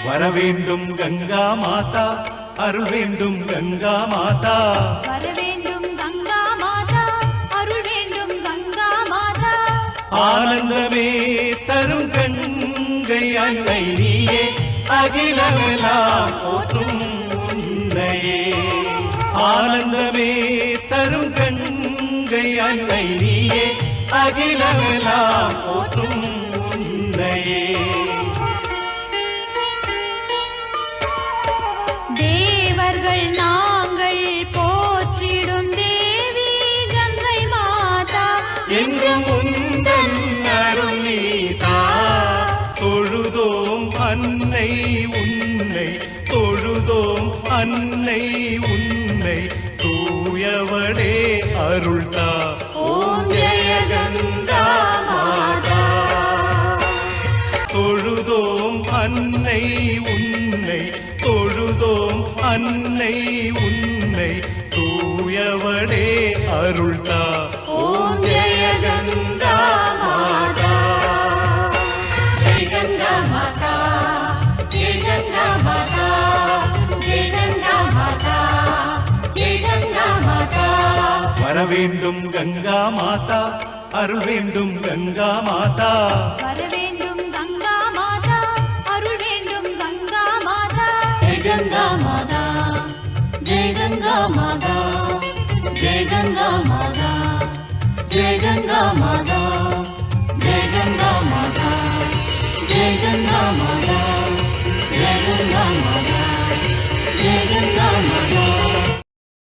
வரவேண்டும் கங்கா மாதா, அருள் வேண்டும் கங்கா மாதா. வரவேண்டும் கங்கா மாதா, அருள் வேண்டும் கங்கா மாதா. ஆனந்தமே தரும் கங்கை அன்னை நீயே, அகிலமெல்லாம் போற்றும் உன்னையே. ஆனந்தமே தரும் கங்கை அன்னை நீயே, அகிலமெல்லாம் போற்றும் உன்னையே. தேவர்கள் நாங்கள் போற்றிடும் தேவி கங்கை மாதா, என்றும் உந்தன் அருள் நீதா. தொழுதோம் அன்னை உன்னை, தொழுதோம் அன்னை உன்னை, தூயவடே அருள்தா. ஓம் ஜெய கங்கா மாதா. தொழுதோம் அன்னை உன்னை, தொழுதோம் அன்னை உன்னை, தூயவடே அருள்தா. ஓம் ஜெய கங்கா மாதா. ஜெய கங்கா மாதா, ஜெய கங்கா மாதா, ஜெய கங்கா மாதா, ஜெய கங்கா மாதா. வரவேண்டும் கங்கா மாதா, அருள் வேண்டும் கங்கா மாதா. வரவேண்டும் கங்கா மாதா, அருள் வேண்டும் கங்கா மாதா. ஜெய கங்கா மாதா, ஜெய கங்கா மாதா, ஜெய கங்கா மாதா, ஜெய கங்கா மாதா, ஜெய கங்கா மாதா, ஜெய கங்கா மாதா.